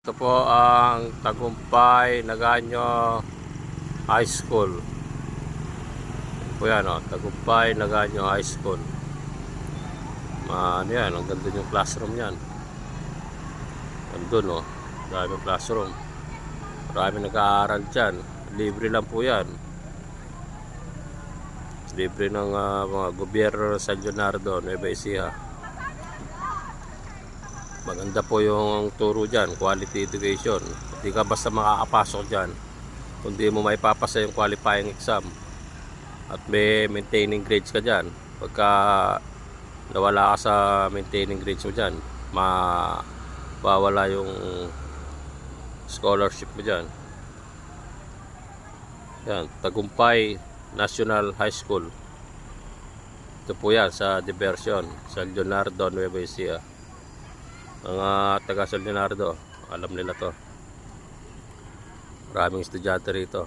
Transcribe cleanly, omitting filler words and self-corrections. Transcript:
Ito po ang Tagumpay Nagaño High School. Ito po yan, Tagumpay Nagaño High School. Ano yan, ang ganda yung classroom yan. Andun, daming classroom. Marami nag-aaral dyan. Libre lang po yan. Libre ng mga gobyerno ng San Leonardo, Nueva Ecija. Maganda po yung turo dyan, quality education. Hindi ka basta makakapasok dyan kundi mo maipapasa yung qualifying exam at may maintaining grades ka dyan. Pagka nawala ka sa maintaining grades mo dyan, mawawala yung scholarship mo dyan. Yan, Tagumpay National High School. Ito po yan sa Diversion, San Leonardo, Nueva Ecija. Mga taga San Leonardo, alam nila to. Maraming estudyante rito.